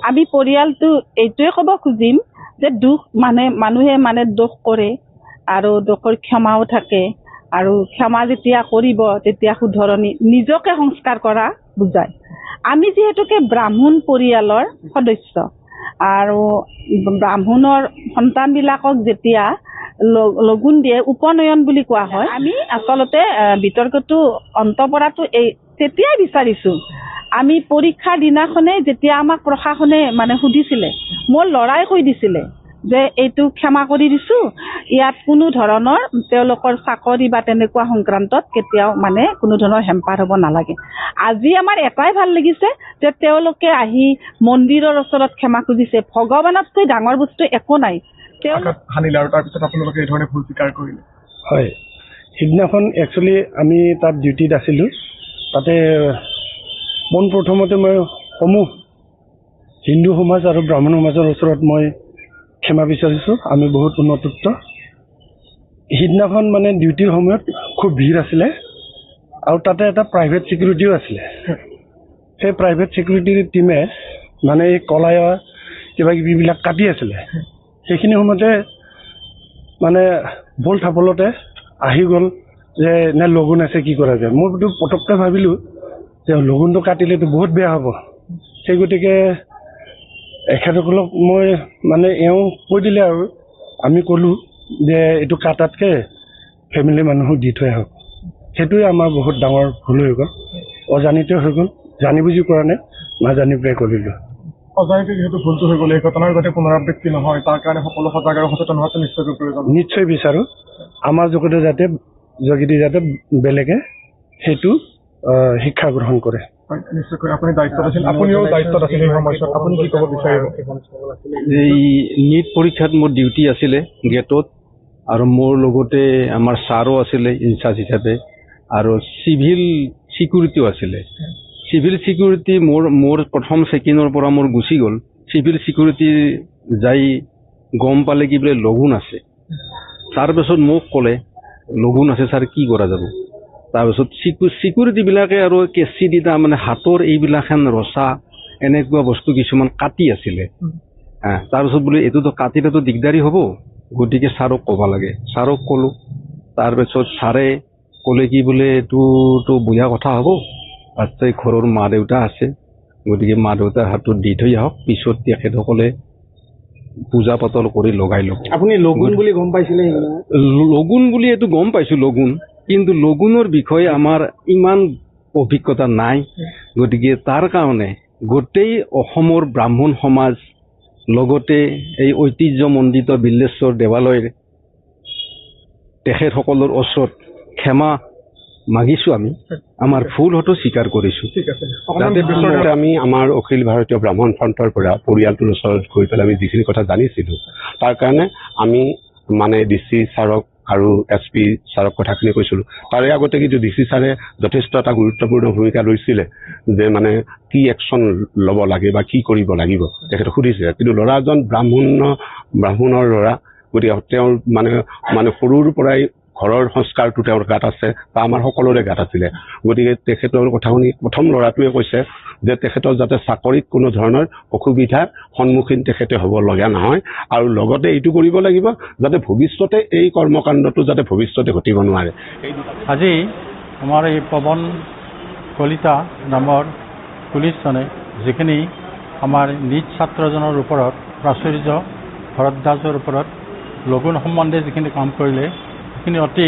আমি পৰিয়ালটো এইটোৱে ক'ব খুজিম যে মানুহে দোষ কৰে আৰু দোষৰ ক্ষমাও থাকে আৰু ক্ষমা যেতিয়া কৰিব তেতিয়া শুধৰণি নিজকে সংস্কাৰ কৰা বুজায়। আমি যিহেতুকে ব্ৰাহ্মণ পৰিয়ালৰ সদস্য আৰু ব্ৰাহ্মণৰ সন্তানবিলাকক যেতিয়া লগুণ দিয়ে উপনয়ন বুলি কোৱা হয়। আমি আচলতে বিতৰ্কটো অন্ত পৰাটো তেতিয়াই বিচাৰিছোঁ। আমি পৰীক্ষাৰ দিনাখনে যেতিয়া আমাক প্ৰশাসনে সুধিছিলে, মোৰ ল'ৰাই কৈ দিছিলে যে এইটো ক্ষমা কৰি দিছোঁ, ইয়াত কোনো ধৰণৰ তেওঁলোকৰ চাকৰি বা তেনেকুৱা সংক্ৰান্তত কেতিয়াও কোনো ধৰণৰ হেম্পাৰ হ'ব নালাগে। আজি আমাৰ এটাই ভাল লাগিছে যে তেওঁলোকে আহি মন্দিৰৰ ওচৰত ক্ষমা খুজিছে। ভগৱানতকৈ ডাঙৰ বস্তু একো নাই। হয়, সিদিনাখন একচুৱেলি আমি তাত ডিউটিত আছিলোঁ। তাতে পোনপ্ৰথমতে মই সমূহ হিন্দু সমাজ আৰু ব্ৰাহ্মণ সমাজৰ ওচৰত মই ক্ষমা বিচাৰিছোঁ। আমি বহুত অনুতপ্ত। সিদিনাখন ডিউটিৰ সময়ত খুব ভিৰ আছিলে আৰু তাতে এটা প্ৰাইভেট ছিকিউৰিটিও আছিলে। সেই প্ৰাইভেট ছিকিউৰিটিৰ টিমে এই কলাই কিবা কিবিবিলাক কাটি আছিলে। সেইখিনি সময়তে বল থাপলতে আহি গ'ল যে নে লগুণ আছে, কি কৰা যায়। মই পটককৈ ভাবিলোঁ যে লগুণটো কাটিলেতো বহুত বেয়া হ'ব। সেই গতিকে এখেতসকলক মই এওঁ কৈ দিলে আৰু আমি ক'লোঁ যে এইটো কাটাতকৈ ফেমিলি মানুহক দি থৈ আহক। সেইটোৱে আমাৰ বহুত ডাঙৰ ভুল হৈ গ'ল, অজানিতে হৈ গ'ল, জানি বুজি কৰা নাই, নাজানি পেলাই কৰিলোঁ। অজানিতে যিহেতু ভুলটো হৈ গ'ল, এই ঘটনাৰ যাতে পুনৰাবৃত্তি নহয় তাৰ কাৰণে সকলো সজাগ আৰু সচেতন হোৱাটো নিশ্চয়কৈ প্ৰয়োজন। নিশ্চয় বিচাৰোঁ আমাৰ যোগেদি যাতে বেলেগে সেইটো শিক্ষা গ্ৰহণ কৰে। নিশ্চয়কৈ আপুনি দায়িত্বত আছিল, আপুনিও দায়িত্বত আছিল এই সময়ছোৱাত, আপুনি কি ক'ব বিচাৰিব? এই নীট পৰীক্ষাত মোৰ ডিউটি আছিলে গেটত, আৰু মোৰ লগতে আমাৰ ছাৰো আছিলে ইনচাৰ্জ হিচাপে, আৰু চিভিল ছিকিউৰিটিও আছিলে। চিভিল ছিকিউৰিটি মোৰ প্ৰথম চেকিঙৰ পৰা মোৰ গুচি গ'ল। চিভিল ছিকিউৰিটি যাই গম পালে কি বোলে লগুণ আছে। তাৰপিছত মোক ক'লে লগুণ আছে ছাৰ, কি কৰা যাব? তাৰপিছত ছিকিউৰিটিবিলাকে আৰু কেঁচি দি হাতৰ এইবিলাখান ৰচা এনেকুৱা বস্তু কিছুমান কাটি আছিলে। তাৰপিছত বোলে এইটোতো কাটিলেতো দিগদাৰী হ'ব, গতিকে ছাৰক ক'ব লাগে। ছাৰক ক'লোঁ। তাৰপিছত ছাৰে ক'লে কি বোলে এইটোতো বেয়া কথা হ'ব, তাতে ঘৰৰ মা দেউতা আছে, গতিকে মা দেউতাৰ হাতত দি থৈ আহক, পিছত তেখেতসকলে পূজা পাতল কৰি লগাই ল'ব। আপুনি লগুণ বুলি গম পাইছিলে? লগুণ বুলি এইটো গম পাইছোঁ লগুণ, কিন্তু লগুণৰ বিষয়ে আমাৰ ইমান অভিজ্ঞতা নাই। গতিকে তাৰ কাৰণে গোটেই অসমৰ ব্ৰাহ্মণ সমাজ লগতে এই ঐতিহ্যমণ্ডিত বিল্লেশ্বৰ দেৱালয়ৰ তেখেতসকলৰ ওচৰত ক্ষমা মাগিছোঁ। আমি আমাৰ ভুল হয়তো স্বীকাৰ কৰিছোঁ। আমি আমাৰ অখিল ভাৰতীয় ব্ৰাহ্মণ ফ্ৰণ্টৰ পৰা পৰিয়ালটোৰ ওচৰত গৈ পেলাই আমি যিখিনি কথা জানিছিলোঁ, তাৰ কাৰণে আমি DC ছাৰক আৰু SP ছাৰক কথাখিনি কৈছিলোঁ। তাৰে আগতে কিন্তু DC ছাৰে যথেষ্ট এটা গুৰুত্বপূৰ্ণ ভূমিকা লৈছিলে যে কি একশ্যন ল'ব লাগে বা কি কৰিব লাগিব তেখেতে সুধিছিলে। কিন্তু ল'ৰাজন ব্ৰাহ্মণৰ ল'ৰা, গতিকে তেওঁৰ সৰুৰ পৰাই ঘৰৰ সংস্কাৰটো তেওঁৰ গাত আছে বা আমাৰ সকলোৰে গাত আছিলে। গতিকে তেখেতৰ কথা শুনি প্ৰথম ল'ৰাটোৱে কৈছে যে তেখেতৰ যাতে চাকৰিত কোনো ধৰণৰ অসুবিধাৰ সন্মুখীন তেখেতে হ'ব লগা নহয়, আৰু লগতে এইটো কৰিব লাগিব যাতে ভৱিষ্যতে এই কৰ্মকাণ্ডটো যাতে ভৱিষ্যতে ঘটিব নোৱাৰে। আজি আমাৰ এই পৱন কলিতা নামৰ পুলিচজনে যিখিনি আমাৰ নিজ ছাত্ৰজনৰ ওপৰত প্ৰাচুৰ্য ভৰদ্বাজৰ ওপৰত লগুণ সম্বন্ধে যিখিনি কাম কৰিলে, সেইখিনি অতি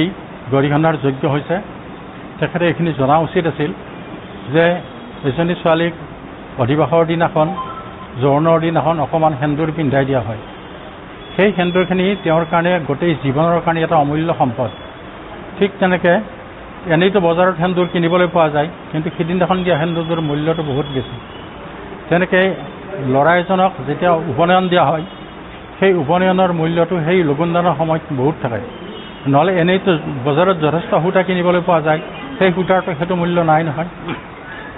গৰিহণাৰ যোগ্য হৈছে। তেখেতে এইখিনি জনা উচিত আছিল যে এজনী ছোৱালীক অধিবাসৰ দিনাখন, জোৰোণৰ দিনাখন অকণমান সেন্দুৰ পিন্ধাই দিয়া হয়। সেই সেন্দুৰখিনি তেওঁৰ কাৰণে গোটেই জীৱনৰ কাৰণে এটা অমূল্য সম্পদ। ঠিক তেনেকৈ এনেইতো বজাৰত সেন্দুৰ কিনিবলৈ পোৱা যায়, কিন্তু সিদিনাখন দিয়া সেন্দুৰটোৰ মূল্যটো বহুত বেছি। তেনেকৈ ল'ৰা এজনক যেতিয়া উপনয়ন দিয়া হয়, সেই উপনয়নৰ মূল্যটো সেই লগুণদানৰ সময়ত বহুত থাকে। নহ'লে এনেইতো বজাৰত যথেষ্ট সূতা কিনিবলৈ পোৱা যায়, সেই সূতাৰটো সেইটো মূল্য নাই নহয়।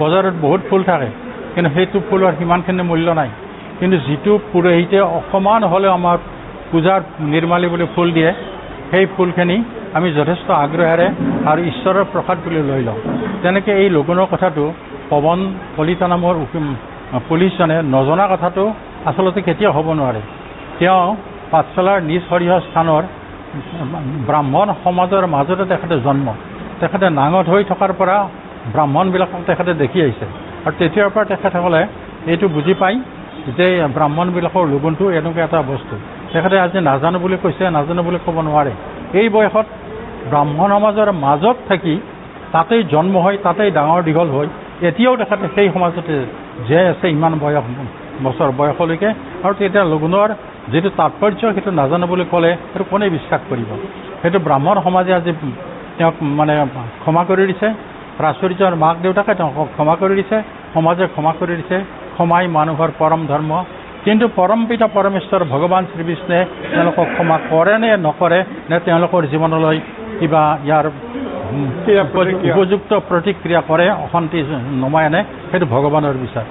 বজাৰত বহুত ফুল থাকে, কিন্তু সেইটো ফুলৰ সিমানখিনি মূল্য নাই। কিন্তু যিটো পুৰোহিতে অকণমান হ'লেও আমাৰ পূজাৰ নিৰ্মালী বুলি ফুল দিয়ে, সেই ফুলখিনি আমি যথেষ্ট আগ্ৰহেৰে আৰু ঈশ্বৰৰ প্ৰসাদ বুলি লৈ লওঁ। তেনেকৈ এই লগুণৰ কথাটো পৱন কলিতা নামৰ পুলিচজনে নজনা কথাটো আচলতে কেতিয়াও হ'ব নোৱাৰে। তেওঁ পাঠশালাৰ নিজ সৰিহ স্থানৰ ব্ৰাহ্মণ সমাজৰ মাজতে তেখেতে জন্ম, তেখেতে নাঙঠ হৈ থকাৰ পৰা ব্ৰাহ্মণবিলাকক তেখেতে দেখি আহিছে আৰু তেতিয়াৰ পৰা তেখেতসকলে এইটো বুজি পায় যে ব্ৰাহ্মণবিলাকৰ লগুণটো এনেকুৱা এটা বস্তু। তেখেতে আজি নাজানো বুলি কৈছে, নাজানো বুলি ক'ব নোৱাৰে। এই বয়সত ব্ৰাহ্মণ সমাজৰ মাজত থাকি তাতেই জন্ম হৈ তাতেই ডাঙৰ দীঘল হৈ এতিয়াও তেখেতে সেই সমাজতে জীয়াই আছে ইমান বছৰ বয়সলৈকে। আৰু তেতিয়া লগুণৰ যিটো তাৎপৰ্য সেইটো নাজানো বুলি ক'লে সেইটো কোনে বিশ্বাস কৰিব? সেইটো ব্ৰাহ্মণ সমাজে আজি তেওঁক মানে ক্ষমা কৰি দিছে, প্ৰাচুৰ্যৰ মাক দেউতাকে তেওঁক ক্ষমা কৰি দিছে, সমাজে ক্ষমা কৰি দিছে। ক্ষমাই মানুহৰ পৰম ধৰ্ম। কিন্তু পৰম পিতা পৰমেশ্বৰ ভগৱান শ্ৰীবিষ্ণুৱে তেওঁলোকক ক্ষমা কৰে নে নকৰে, নে তেওঁলোকৰ জীৱনলৈ কিবা ইয়াৰ উপযুক্ত প্ৰতিক্ৰিয়া কৰে, অশান্তি নমাই আনে, সেইটো ভগৱানৰ বিচাৰ।